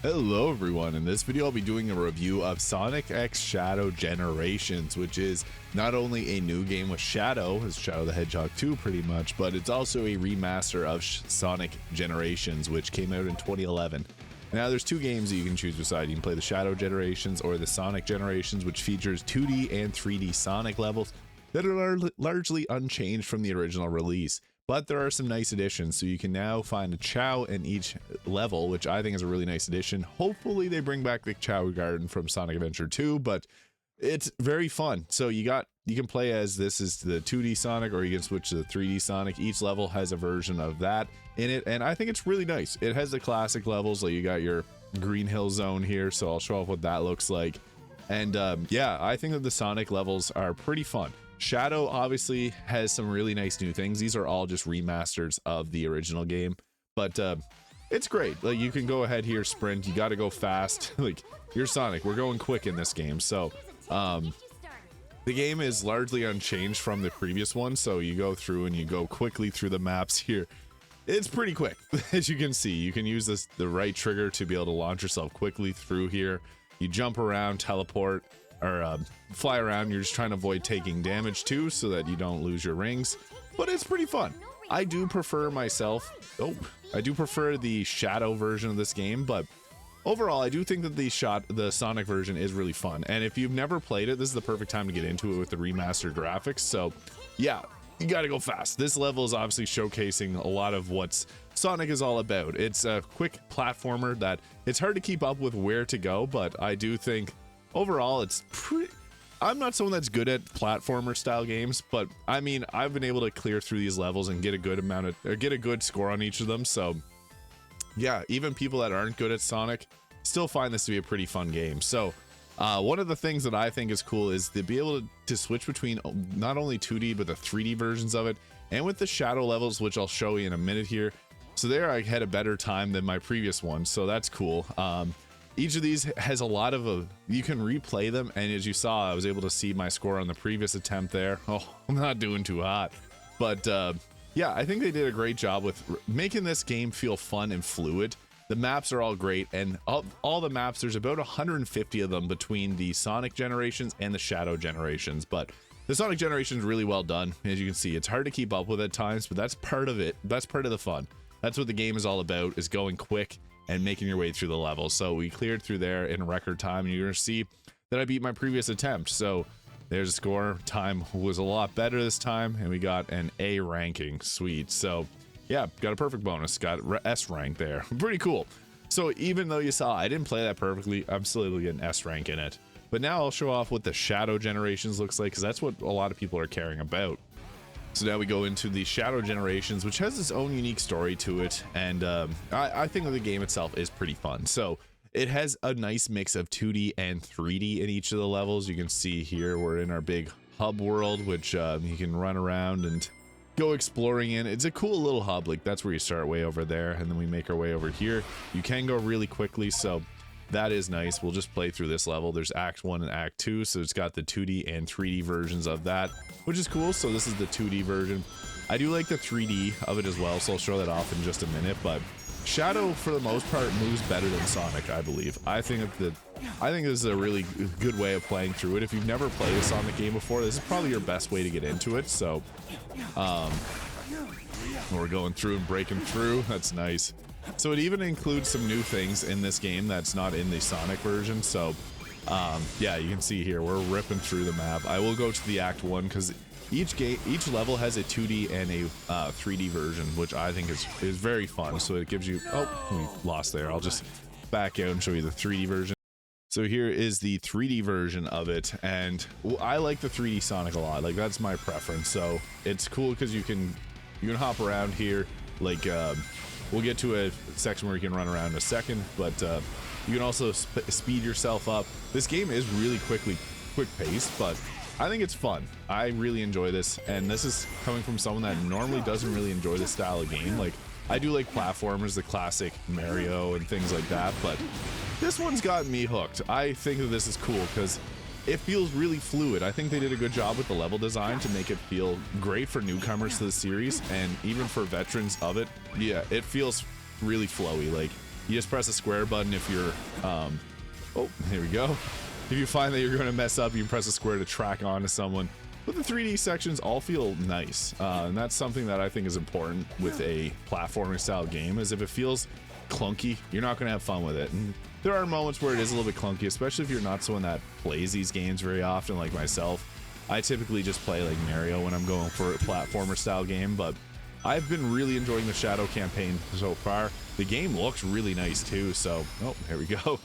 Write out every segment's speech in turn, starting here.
Hello everyone, in this video I'll be doing a review of Sonic X Shadow Generations, which is not only a new game with Shadow, as Shadow the Hedgehog 2 pretty much, but it's also a remaster of Sonic Generations, which came out in 2011. Now there's two games that you can choose beside. You can play the Shadow Generations or the Sonic Generations, which features 2D and 3D Sonic levels that are largely unchanged from the original release. But there are some nice additions, so you can now find a Chow in each level, which I think is a really nice addition. Hopefully they bring back the Chow Garden from Sonic Adventure 2, but it's very fun. So you can play as this is the 2D Sonic, or you can switch to the 3D Sonic. Each level has a version of that in it, and I think it's really nice. It has the classic levels, like you got your Green Hill Zone here, so I'll show off what that looks like. And yeah, I think that the Sonic levels are pretty fun. Shadow obviously has some really nice new things. These are all just remasters of the original game, but it's great. Like, you can go ahead here, sprint, you got to go fast. Like, you're Sonic, we're going quick in this game. So the game is largely unchanged from the previous one, so you go through and you go quickly through the maps here. It's pretty quick. As you can see, you can use the right trigger to be able to launch yourself quickly through here. You jump around, teleport, or fly around. You're just trying to avoid taking damage too, so that you don't lose your rings, but it's pretty fun. I do prefer the Shadow version of this game, but overall I do think that the Sonic version is really fun, and if you've never played it, this is the perfect time to get into it with the remastered graphics. So yeah, you gotta go fast. This level is obviously showcasing a lot of what Sonic is all about. It's a quick platformer that it's hard to keep up with where to go, but I do think overall it's pretty. I'm not someone that's good at platformer style games, but I mean, I've been able to clear through these levels and get a good score on each of them. So yeah, even people that aren't good at Sonic still find this to be a pretty fun game. So one of the things that I think is cool is to be able to switch between not only 2D but the 3D versions of it, and with the Shadow levels, which I'll show you in a minute here. So there I had a better time than my previous one, so that's cool. Each of these has a lot of you can replay them, and as you saw, I was able to see my score on the previous attempt there. Oh, I'm not doing too hot, but yeah, I think they did a great job with making this game feel fun and fluid. The maps are all great, and all the maps, there's about 150 of them between the Sonic Generations and the Shadow Generations, but the Sonic Generation is really well done. As you can see, it's hard to keep up with at times, but that's part of it. That's part of the fun. That's what the game is all about, is going quick and making your way through the level. So we cleared through there in record time, and you're gonna see that I beat my previous attempt. So there's a score. Time was a lot better this time, and we got an A ranking. Sweet. So yeah, got a perfect bonus, got S rank there. Pretty cool. So even though you saw I didn't play that perfectly, I'm still able to get an S rank in it. But now I'll show off what the Shadow Generations looks like, because that's what a lot of people are caring about. So now we go into the Shadow Generations, which has its own unique story to it, and I think that the game itself is pretty fun. So it has a nice mix of 2D and 3D in each of the levels. You can see here we're in our big hub world, which you can run around and go exploring in. It's a cool little hub. Like, that's where you start, way over there, and then we make our way over here. You can go really quickly, so that is nice. We'll just play through this level. There's Act 1 and Act 2, so it's got the 2D and 3D versions of that, which is cool. So this is the 2D version. I do like the 3D of it as well, so I'll show that off in just a minute, but Shadow, for the most part, moves better than Sonic, I believe. I think this is a really good way of playing through it. If you've never played a Sonic game before, this is probably your best way to get into it. So we're going through and breaking through. That's nice. So it even includes some new things in this game that's not in the Sonic version. So yeah, you can see here we're ripping through the map. I will go to the Act 1 because each level has a 2D and a 3D version, which I think is very fun. So it gives you, oh, we lost there. I'll just back out and show you the 3D version. So here is the 3D version of it, and I like the 3D Sonic a lot. Like, that's my preference. So it's cool because you can hop around here. Like, we'll get to a section where you can run around in a second, but you can also speed yourself up. This game is really quick paced, but I think it's fun. I really enjoy this, and this is coming from someone that normally doesn't really enjoy this style of game. Like, I do like platformers, the classic Mario and things like that, but this one's gotten me hooked. I think that this is cool because it feels really fluid. I think they did a good job with the level design to make it feel great for newcomers to the series, and even for veterans of it. Yeah, it feels really flowy. Like, You just press the square button if you're, oh, here we go. If you find that you're going to mess up, you can press the square to track onto someone. But the 3D sections all feel nice, and that's something that I think is important with a platforming style game, is if it feels clunky, you're not going to have fun with it. And there are moments where it is a little bit clunky, especially if you're not someone that plays these games very often like myself. I typically just play like Mario when I'm going for a platformer style game, but I've been really enjoying the Shadow campaign so far. The game looks really nice too, so, oh, here we go.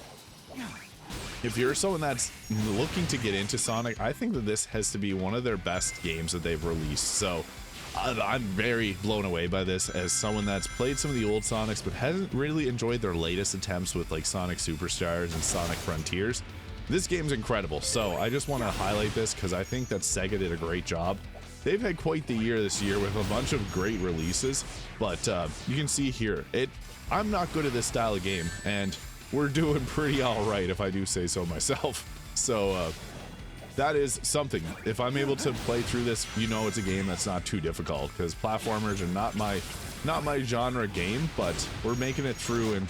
If you're someone that's looking to get into Sonic, I think that this has to be one of their best games that they've released. So I'm very blown away by this as someone that's played some of the old Sonics but hasn't really enjoyed their latest attempts with like Sonic Superstars and Sonic Frontiers. This game's incredible, so I just want to highlight this because I think that Sega did a great job. They've had quite the year this year with a bunch of great releases, but you can see here, I'm not good at this style of game, and we're doing pretty all right, if I do say so myself. So that is something. If I'm able to play through this, you know it's a game that's not too difficult, because platformers are not my genre game, but we're making it through in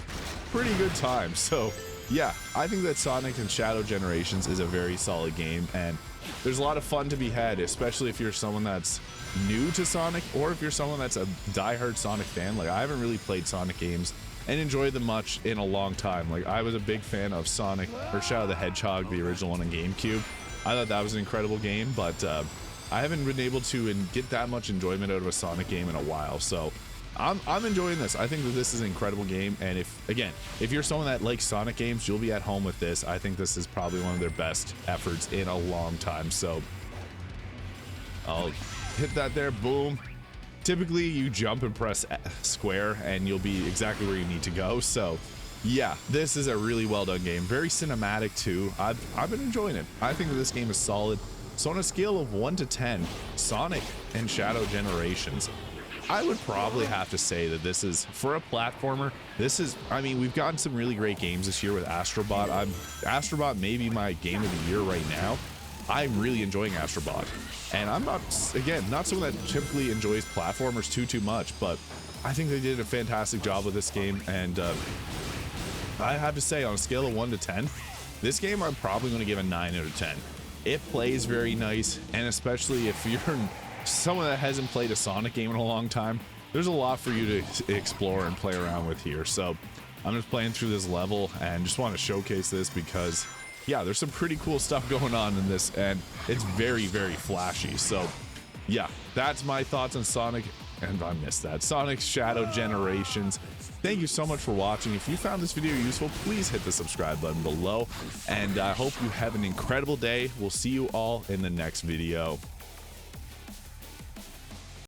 pretty good time. So yeah, I think that Sonic and Shadow Generations is a very solid game, and there's a lot of fun to be had, especially if you're someone that's new to Sonic, or if you're someone that's a diehard Sonic fan. Like, I haven't really played Sonic games and enjoyed them much in a long time. Like, I was a big fan of Sonic, or Shadow the Hedgehog, the original one on GameCube. I thought that was an incredible game, but I haven't been able to get that much enjoyment out of a Sonic game in a while. So I'm enjoying this. I think that this is an incredible game, and if you're someone that likes Sonic games, you'll be at home with this. I think this is probably one of their best efforts in a long time. So I'll hit that there, boom. Typically you jump and press square and you'll be exactly where you need to go. So yeah, this is a really well done game, very cinematic too. I've been enjoying it. I think that this game is solid. So on a scale of 1 to 10, Sonic and Shadow Generations, I would probably have to say that this is, for a platformer, this is, I mean, we've gotten some really great games this year with Astrobot. Astrobot may be my game of the year right now. I'm really enjoying Astrobot. And I'm not, again, not someone that typically enjoys platformers too much, but I think they did a fantastic job with this game. And I have to say, on a scale of 1 to 10, this game I'm probably going to give a 9 out of 10. It plays very nice, and especially if you're someone that hasn't played a Sonic game in a long time, there's a lot for you to explore and play around with here. So I'm just playing through this level and just want to showcase this because, yeah, there's some pretty cool stuff going on in this, and it's very, very flashy. So yeah, that's my thoughts on Sonic, and I missed that, Sonic Shadow Generations. Thank you so much for watching. If you found this video useful, please hit the subscribe button below, and I hope you have an incredible day. We'll see you all in the next video.